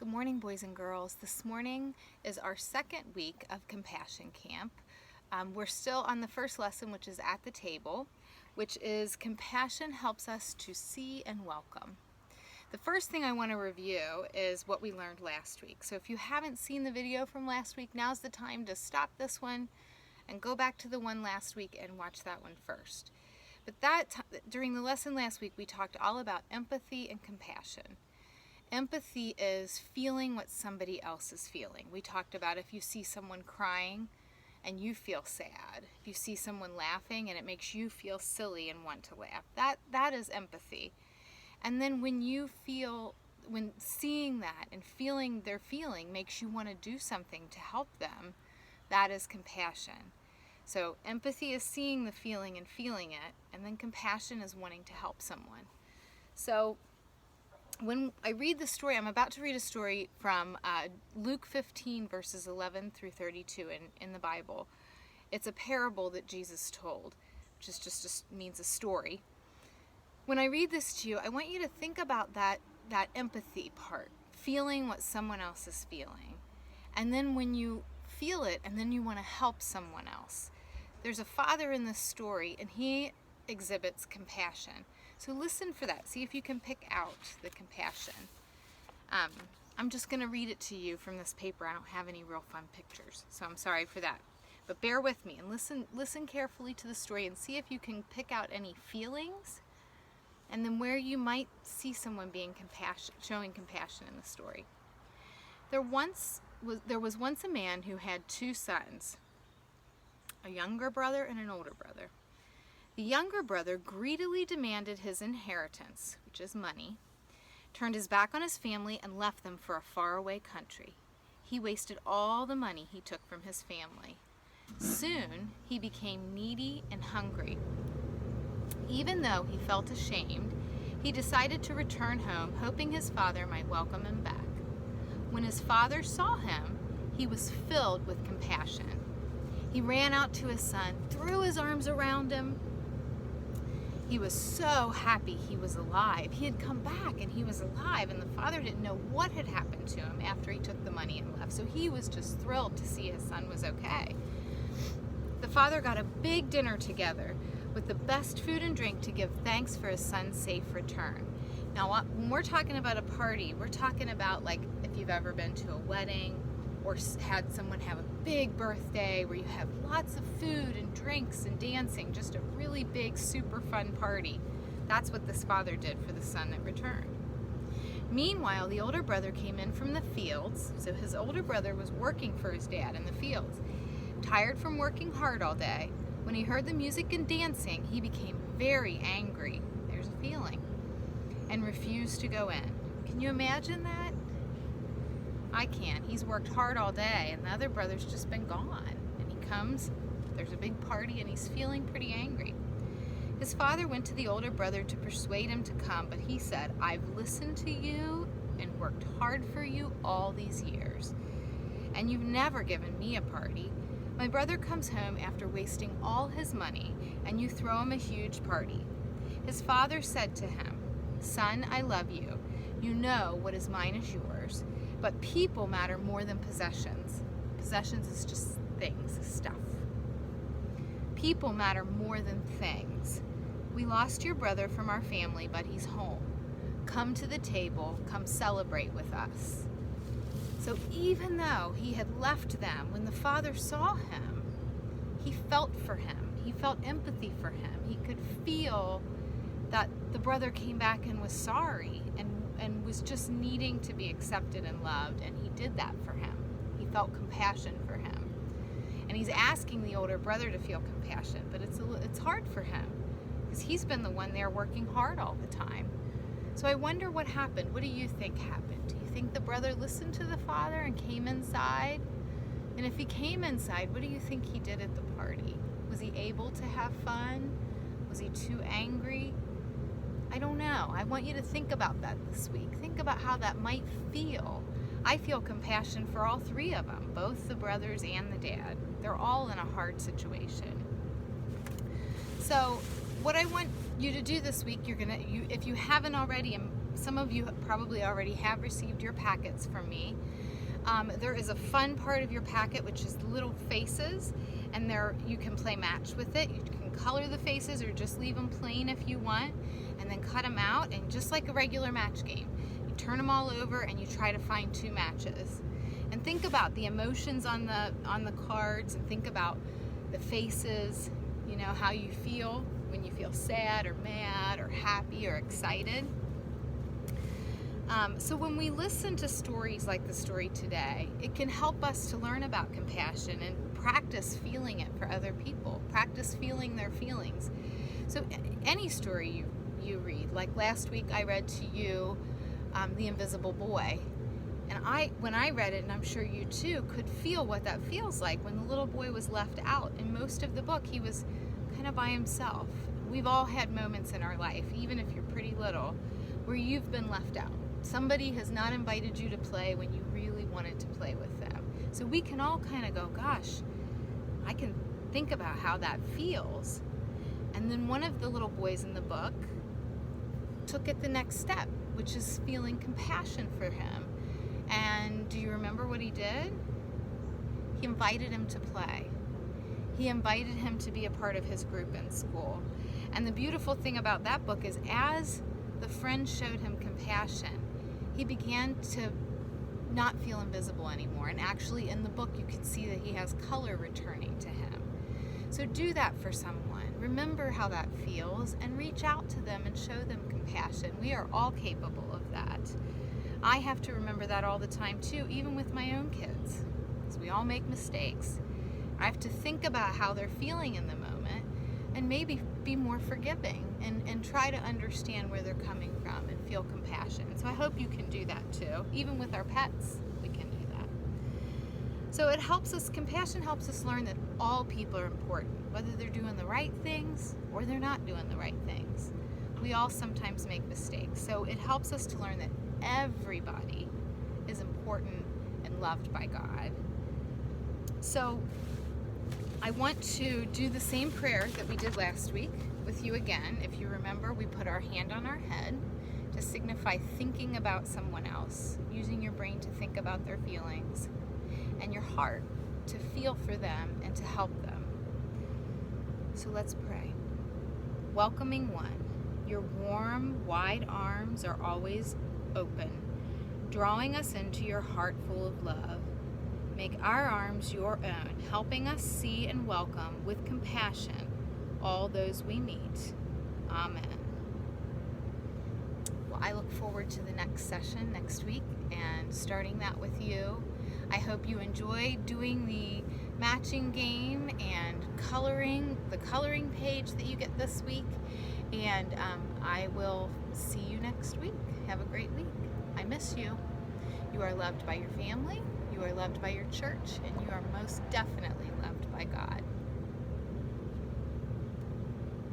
Good morning, boys and girls. This morning is our second week of Compassion Camp. We're still on the first lesson, which is at the table, which is compassion helps us to see and welcome. The first thing I want to review is what we learned last week. So if you haven't seen the video from last week, now's the time to stop this one and go back to the one last week and watch that one first. But during the lesson last week, we talked all about empathy and compassion. Empathy is feeling what somebody else is feeling. We talked about if you see someone crying and you feel sad, if you see someone laughing and it makes you feel silly and want to laugh, that is empathy. And then when seeing that and feeling their feeling makes you want to do something to help them, that is compassion. So empathy is seeing the feeling and feeling it, and then compassion is wanting to help someone. So when I read the story, I'm about to read a story from Luke 15 verses 11 through 32 in the Bible. It's a parable that Jesus told, which is just means a story. When I read this to you, I want you to think about that empathy part, feeling what someone else is feeling. And then when you feel it and then you want to help someone else. There's a father in this story and he exhibits compassion. So listen for that. See if you can pick out the compassion. I'm just going to read it to you from this paper. I don't have any real fun pictures, so I'm sorry for that. But bear with me and listen carefully to the story and see if you can pick out any feelings and then where you might see someone showing compassion in the story. There was once a man who had two sons, a younger brother and an older brother. The younger brother greedily demanded his inheritance, which is money, turned his back on his family, and left them for a faraway country. He wasted all the money he took from his family. Soon, he became needy and hungry. Even though he felt ashamed, he decided to return home, hoping his father might welcome him back. When his father saw him, he was filled with compassion. He ran out to his son, threw his arms around him. He was so happy he was alive. He had come back and he was alive, and the father didn't know what had happened to him after he took the money and left. So he was just thrilled to see his son was okay. The father got a big dinner together with the best food and drink to give thanks for his son's safe return. Now, when we're talking about a party, we're talking about like if you've ever been to a wedding or had someone have a big birthday where you have lots of food and drinks and dancing, just a really big, super fun party. That's what this father did for the son that returned. Meanwhile, the older brother came in from the fields, so his older brother was working for his dad in the fields. Tired from working hard all day, when he heard the music and dancing, he became very angry, there's a feeling, and refused to go in. Can you imagine that? I can't. He's worked hard all day and the other brother's just been gone. And he comes, there's a big party, and he's feeling pretty angry. His father went to the older brother to persuade him to come, but he said, "I've listened to you and worked hard for you all these years, and you've never given me a party. My brother comes home after wasting all his money, and you throw him a huge party." His father said to him, "Son, I love you. You know what is mine is yours. But people matter more than possessions." Possessions is just things, stuff. People matter more than things. We lost your brother from our family, but he's home. Come to the table, come celebrate with us. So even though he had left them, when the father saw him, he felt for him. He felt empathy for him. He could feel that the brother came back and was sorry and was just needing to be accepted and loved, and he did that for him. He felt compassion for him. And he's asking the older brother to feel compassion, but it's hard for him because he's been the one there working hard all the time. So I wonder what happened. What do you think happened? Do you think the brother listened to the father and came inside? And if he came inside, what do you think he did at the party? Was he able to have fun? Was he too angry? I don't know. I want you to think about that this week. Think about how that might feel. I feel compassion for all three of them, both the brothers and the dad. They're all in a hard situation. So what I want you to do this week, if you haven't already, some of you probably already have received your packets from me. There is a fun part of your packet, which is the little faces, and there you can play match with it. You can color the faces or just leave them plain if you want, and then cut them out, and just like a regular match game, you turn them all over and you try to find 2 matches. And think about the emotions on the cards, and think about the faces, you know, how you feel when you feel sad or mad or happy or excited. So when we listen to stories like the story today, it can help us to learn about compassion and practice feeling it for other people, practice feeling their feelings. So any story you read, like last week I read to you The Invisible Boy, and when I read it, and I'm sure you too, could feel what that feels like when the little boy was left out. In most of the book, he was kind of by himself. We've all had moments in our life, even if you're pretty little, where you've been left out. Somebody has not invited you to play when you really wanted to play with them. So we can all kind of go, gosh, I can think about how that feels. And then one of the little boys in the book took it the next step, which is feeling compassion for him. And do you remember what he did? He invited him to play. He invited him to be a part of his group in school. And the beautiful thing about that book is, as the friend showed him compassion, he began to not feel invisible anymore. And actually in the book you can see that he has color returning to him. So do that for someone. Remember how that feels and reach out to them and show them compassion. We are all capable of that. I have to remember that all the time too, even with my own kids, because we all make mistakes. I have to think about how they're feeling in the moment and maybe be more forgiving and try to understand where they're coming from and feel compassion. So I hope you can do that too. Even with our pets, we can do that. So it helps us, compassion helps us learn that all people are important, whether they're doing the right things or they're not doing the right things. We all sometimes make mistakes. So it helps us to learn that everybody is important and loved by God. So I want to do the same prayer that we did last week with you again. If you remember, we put our hand on our head to signify thinking about someone else, using your brain to think about their feelings, and your heart to feel for them and to help them. So let's pray. Welcoming One, your warm, wide arms are always open, drawing us into your heart full of love. Make our arms your own, helping us see and welcome with compassion all those we meet. Amen. Well, I look forward to the next session next week and starting that with you. I hope you enjoy doing the matching game and the coloring page that you get this week. And I will see you next week. Have a great week. I miss you. You are loved by your family. You are loved by your church, and you are most definitely loved by God.